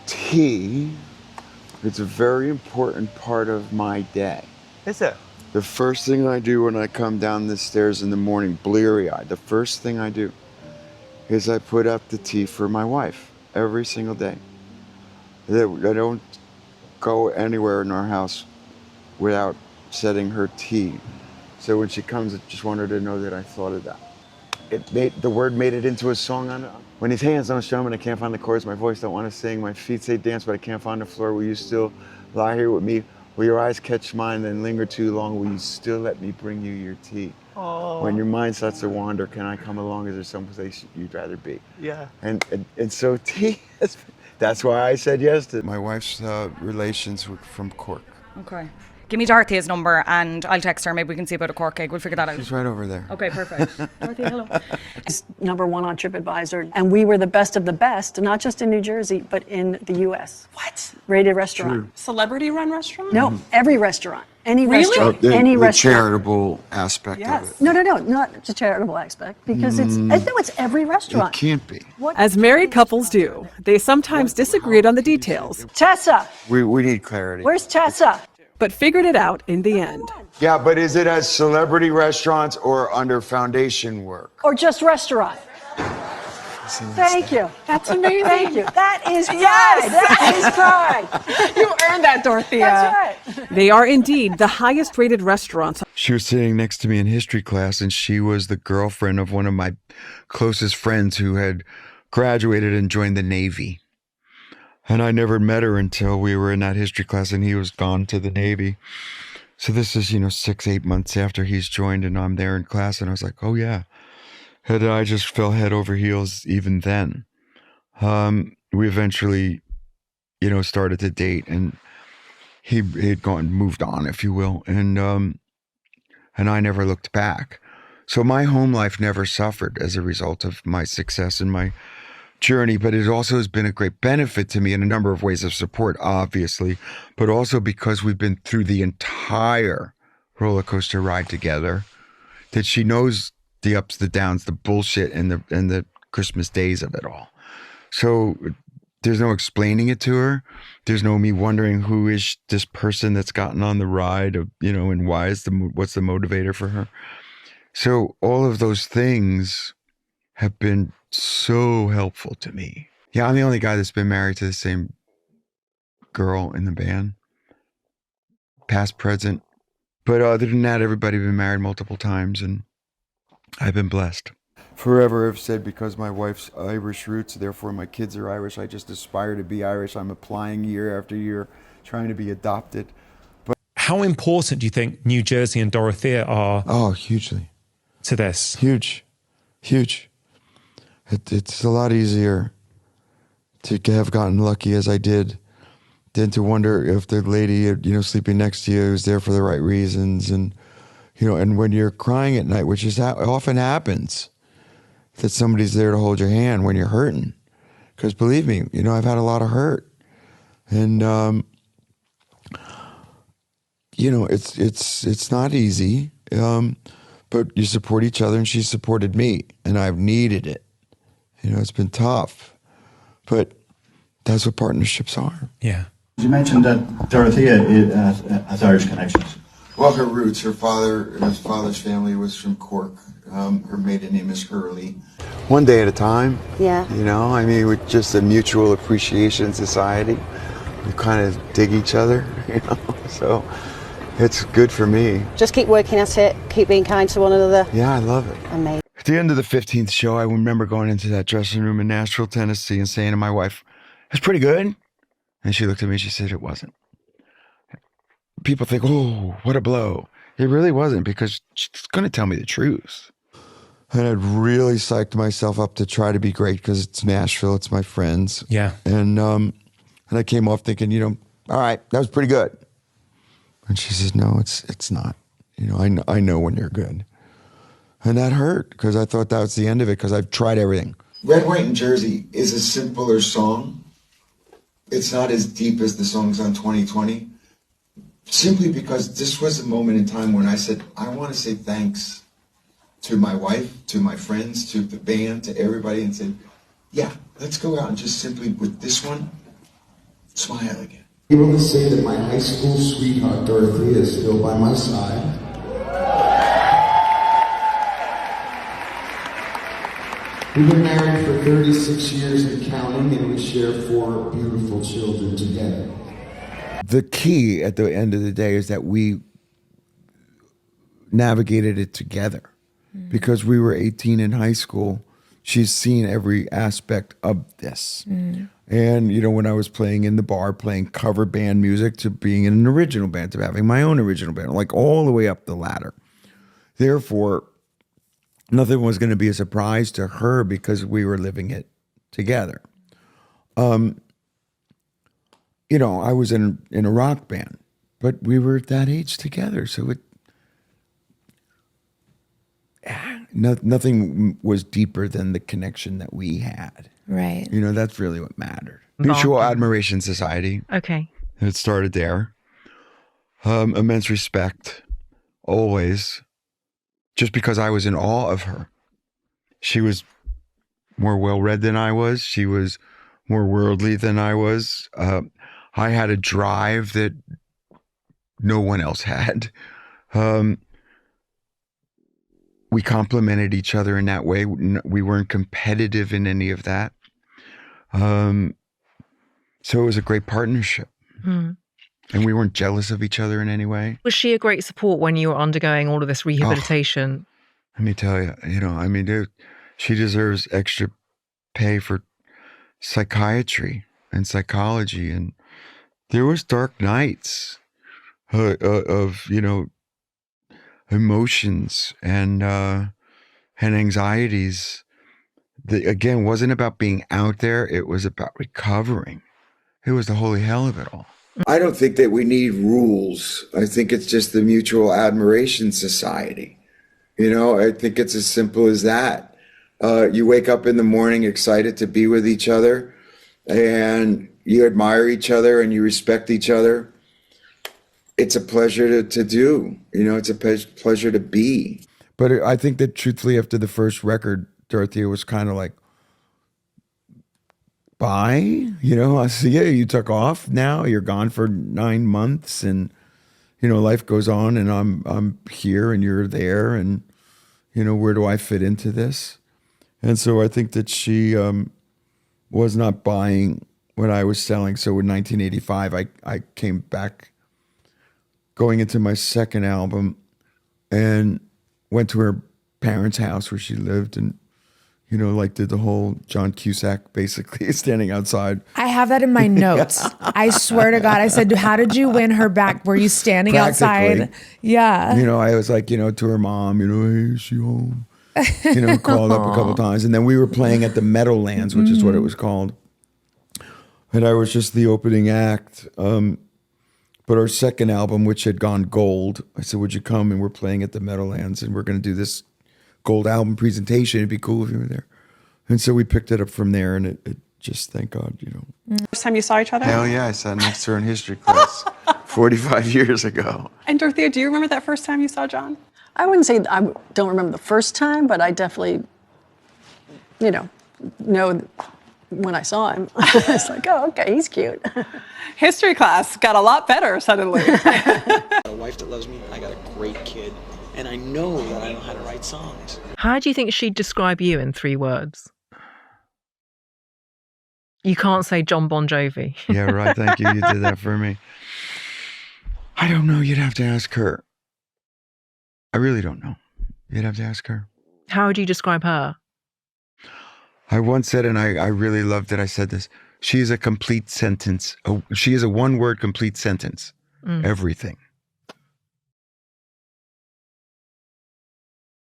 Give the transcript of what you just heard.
Tea is a very important part of my day. Is it? The first thing I do when I come down the stairs in the morning, bleary-eyed, the first thing I do is I put up the tea for my wife every single day. I don't go anywhere in our house without setting her tea. So when she comes, I just want her to know that I thought of that. The word made it into a song. When his hands don't strum and I can't find the chords, my voice don't want to sing, my feet say dance, but I can't find the floor. Will you still lie here with me? Will your eyes catch mine, then linger too long? Will you still let me bring you your tea? Oh. When your mind starts to wander, can I come along? Is there someplace you'd rather be? Yeah. And so tea, that's why I said yes to my wife's relations from Cork. Okay. Give me Dorothy's number and I'll text her. Maybe we can see about a Cork gig. We'll figure that out. She's right over there. Okay, perfect. Dorothy, hello. It's number one on TripAdvisor. And we were the best of the best, not just in New Jersey, but in the U.S. What? Rated restaurant. True. Celebrity-run restaurant? No, every restaurant. Any Really? restaurant. The Any restaurant. charitable aspect of it. No, not the charitable aspect, because it's every restaurant. It can't be. As married couples do, they sometimes disagreed on the details, Tessa, We need clarity. where's Tessa? but figured it out in the end. Yeah, but is it as celebrity restaurants or under foundation work? Or just restaurant? Thank you. That's amazing. Thank you. That is pride. Yes. That is pride. You earned that, Dorothea. That's right. They are indeed the highest rated restaurants. She was sitting next to me in history class, and she was the girlfriend of one of my closest friends who had graduated and joined the Navy. And I never met her until we were in that history class and he was gone to the Navy. So this is, 6-8 months after he's joined and I'm there in class, and I was like, oh yeah. And I just fell head over heels even then. We eventually, started to date, and he had moved on, if you will. And I never looked back. So my home life never suffered as a result of my success in my journey, but it also has been a great benefit to me in a number of ways of support, obviously, but also because we've been through the entire roller coaster ride together, that she knows the ups, the downs, the bullshit, and the Christmas days of it all. So there's no explaining it to her. There's no me wondering who is this person that's gotten on the ride of, and what's the motivator for her. So all of those things have been so helpful to me. Yeah, I'm the only guy that's been married to the same girl in the band, past, present. But other than that, everybody's been married multiple times, and I've been blessed. Forever I've said, because my wife's Irish roots, therefore my kids are Irish, I just aspire to be Irish. I'm applying year after year, trying to be adopted. But how important do you think New Jersey and Dorothea are? Oh, hugely. To this? Huge. It's a lot easier to have gotten lucky as I did than to wonder if the lady, sleeping next to you is there for the right reasons. And, and when you're crying at night, which often happens, that somebody's there to hold your hand when you're hurting. Because believe me, I've had a lot of hurt. And, it's not easy. But you support each other, and she supported me, and I've needed it. It's been tough, but that's what partnerships are. Yeah. You mentioned that Dorothea has Irish connections. Well, her roots, his father's family was from Cork. Her maiden name is Hurley. One day at a time. Yeah. With just a mutual appreciation society, we kind of dig each other, so it's good for me. Just keep working at it, keep being kind to one another. Yeah, I love it. Amazing. At the end of the 15th show, I remember going into that dressing room in Nashville, Tennessee, and saying to my wife, "It's pretty good." And she looked at me and she said, "It wasn't." People think, "Oh, what a blow." It really wasn't, because she's going to tell me the truth. And I'd really psyched myself up to try to be great, because it's Nashville, it's my friends. Yeah. And I came off thinking, all right, that was pretty good. And she says, "No, it's not. I know when you're good." And that hurt, because I thought that was the end of it, because I've tried everything. Red, White, and Jersey is a simpler song. It's not as deep as the songs on 2020. Simply because this was a moment in time when I said, I want to say thanks to my wife, to my friends, to the band, to everybody, and said, yeah, let's go out and just simply, with this one, Smile again. Able to say that my high school sweetheart Dorothea is still by my side. We've been married for 36 years and counting, and we share 4 beautiful children together. The key at the end of the day is that we navigated it together. Because we were 18 in high school, she's seen every aspect of this. And, you know, when I was playing in the bar, playing cover band music, to being in an original band, to having my own original band, like all the way up the ladder. Therefore, nothing was going to be a surprise to her because we were living it together. You know, I was in a rock band, but we were at that age together. So nothing was deeper than the connection that we had. Right. You know, that's really what mattered. Mutual Admiration Society. Okay. It started there. Immense respect, always. Just because I was in awe of her. She was more well-read than I was. She was more worldly than I was. I had a drive that no one else had. We complemented each other in that way. We weren't competitive in any of that. So it was a great partnership. And we weren't jealous of each other in any way. Was she a great support when you were undergoing all of this rehabilitation? Let me tell you, you know, I mean, dude, she deserves extra pay for psychiatry and psychology. And there was dark nights of, you know, emotions and anxieties that, again, wasn't about being out there. It was about recovering. It was the holy hell of it all. I don't think that we need rules. I think it's just the Mutual Admiration Society. You know, I think it's as simple as that. You wake up in the morning excited to be with each other, and you admire each other and you respect each other. It's a pleasure to do. You know, it's a pleasure to be. But I think that truthfully, after the first record, Dorothea was kind of like, bye, you know, I see you took off now, you're gone for 9 months, and, you know, life goes on, and I'm here and you're there, and, you know, where do I fit into this? And so I think that she was not buying what I was selling. So in 1985, I came back going into my second album and went to her parents' house where she lived, and, you know, like did the whole John Cusack basically standing outside. I have that in my notes. I swear to God, I said, how did you win her back? Were you standing outside? Yeah. You know, I was like, you know, to her mom, you know, hey, is she home? You know, called up a couple times. And then we were playing at the Meadowlands, which is what it was called. And I was just the opening act. But our second album, which had gone gold, I said, would you come? And we're playing at the Meadowlands, and we're going to do this gold album presentation. It'd be cool if you were there. And so we picked it up from there, and it just, thank God, you know. First time you saw each other? Hell yeah, I sat next to her in history class 45 years ago. And Dorothea, do you remember that first time you saw Jon? I wouldn't say I don't remember the first time, but I definitely, you know when I saw him. It's like, oh, okay, he's cute. History class got a lot better suddenly. I got a wife that loves me, I got a great kid, and I know that I know how to write songs. How do you think she'd describe you in 3 words? You can't say Jon Bon Jovi. Yeah, right. Thank you. You did that for me. I don't know. You'd have to ask her. I really don't know. You'd have to ask her. How would you describe her? I once said, and I really loved that I said this, she is a complete sentence. She is a one-word complete sentence. Everything.